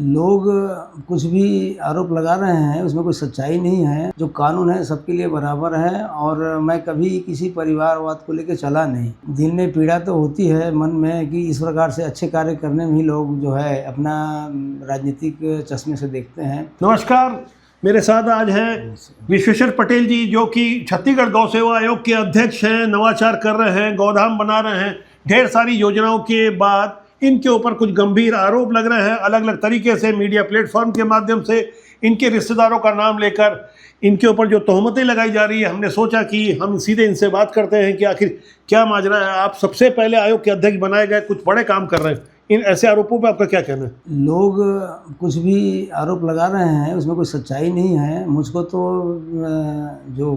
लोग कुछ भी आरोप लगा रहे हैं, उसमें कोई सच्चाई नहीं है। जो कानून है सबके लिए बराबर है और मैं कभी किसी परिवारवाद को लेकर चला नहीं। दिल में पीड़ा तो होती है मन में कि इस प्रकार से अच्छे कार्य करने में ही लोग जो है अपना राजनीतिक चश्मे से देखते हैं। नमस्कार, मेरे साथ आज हैं विश्वेश्वर पटेल जी, जो कि छत्तीसगढ़ गौ सेवा आयोग के अध्यक्ष हैं, नवाचार कर रहे हैं, गौधाम बना रहे हैं। ढेर सारी योजनाओं के बाद इनके ऊपर कुछ गंभीर आरोप लग रहे हैं। अलग अलग तरीके से मीडिया प्लेटफॉर्म के माध्यम से इनके रिश्तेदारों का नाम लेकर इनके ऊपर जो तोहमतें लगाई जा रही है, हमने सोचा कि हम सीधे इनसे बात करते हैं कि आखिर क्या माजरा है। आप सबसे पहले आयोग के अध्यक्ष बनाए गए, कुछ बड़े काम कर रहे हैं, इन ऐसे आरोपों पर आपका क्या कहना है? लोग कुछ भी आरोप लगा रहे हैं, उसमें कोई सच्चाई नहीं है। मुझको तो जो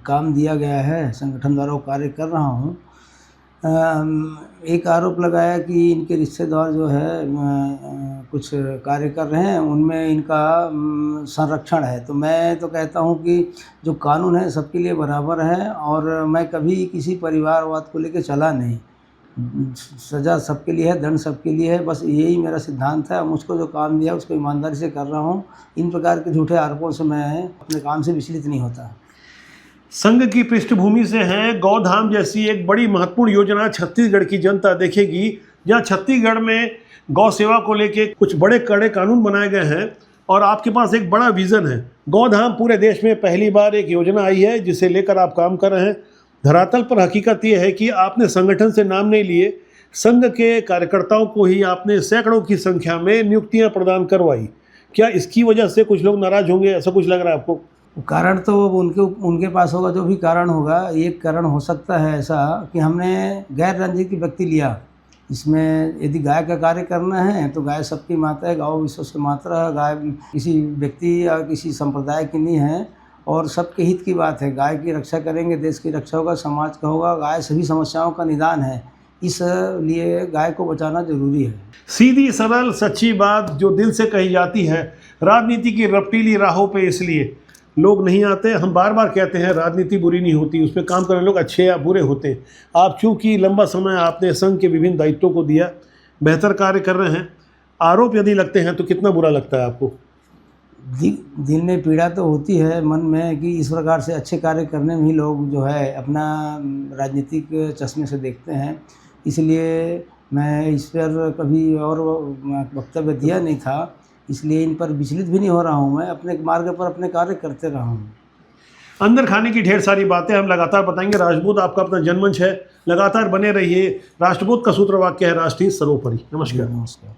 काम दिया गया है संगठन द्वारा वो कार्य कर रहा हूँ। एक आरोप लगाया कि इनके रिश्तेदार जो है कुछ कार्य कर रहे हैं, उनमें इनका संरक्षण है। तो मैं तो कहता हूँ कि जो कानून है सबके लिए बराबर है और मैं कभी किसी परिवारवाद को लेकर चला नहीं। सज़ा सबके लिए है, दंड सबके लिए है, बस यही मेरा सिद्धांत है। मुझको जो काम दिया उसको ईमानदारी से कर रहा हूँ। इन प्रकार के झूठे आरोपों से मैं अपने काम से विचलित नहीं होता। संघ की पृष्ठभूमि से है, गौधाम जैसी एक बड़ी महत्वपूर्ण योजना छत्तीसगढ़ की जनता देखेगी, जहां छत्तीसगढ़ में गौ सेवा को लेके कुछ बड़े कड़े कानून बनाए गए हैं और आपके पास एक बड़ा विज़न है। गौधाम पूरे देश में पहली बार एक योजना आई है जिसे लेकर आप काम कर रहे हैं। धरातल पर हकीकत यह है कि आपने संगठन से नाम नहीं लिए, संघ के कार्यकर्ताओं को ही आपने सैकड़ों की संख्या में नियुक्तियाँ प्रदान करवाई। क्या इसकी वजह से कुछ लोग नाराज़ होंगे, ऐसा कुछ लग रहा है आपको? कारण तो उनके पास होगा, जो भी कारण होगा। एक कारण हो सकता है ऐसा कि हमने गैर राजनीतिक व्यक्ति लिया। इसमें यदि गाय का कार्य करना है तो गाय सबकी माता है, गौ विश्व से मात्रा है। गाय किसी व्यक्ति या किसी संप्रदाय की नहीं है और सबके हित की बात है। गाय की रक्षा करेंगे, देश की रक्षा होगा, समाज का होगा। गाय सभी समस्याओं का निदान है, इसलिए गाय को बचाना जरूरी है। सीधी सरल सच्ची बात जो दिल से कही जाती है। राजनीति की रपटीली राहों पे इसलिए लोग नहीं आते। हम बार बार कहते हैं राजनीति बुरी नहीं होती, उसमें काम करने लोग अच्छे या बुरे होते हैं। आप चूँकि लंबा समय आपने संघ के विभिन्न दायित्वों को दिया, बेहतर कार्य कर रहे हैं, आरोप यदि लगते हैं तो कितना बुरा लगता है आपको? दिल में पीड़ा तो होती है मन में कि इस प्रकार से अच्छे कार्य करने में ही लोग जो है अपना राजनीतिक चश्मे से देखते हैं। इसलिए मैं इस पर कभी और वक्तव्य दिया नहीं था, इसलिए इन पर विचलित भी नहीं हो रहा हूँ। मैं अपने मार्ग पर अपने कार्य करते रहा हूँ। अंदर खाने की ढेर सारी बातें हम लगातार बताएंगे। राष्ट्रबोध आपका अपना जनमंच है, लगातार बने रहिए। राष्ट्रबोध का सूत्र वाक्य है, राष्ट्रीय सर्वोपरि। नमस्कार। नमस्कार।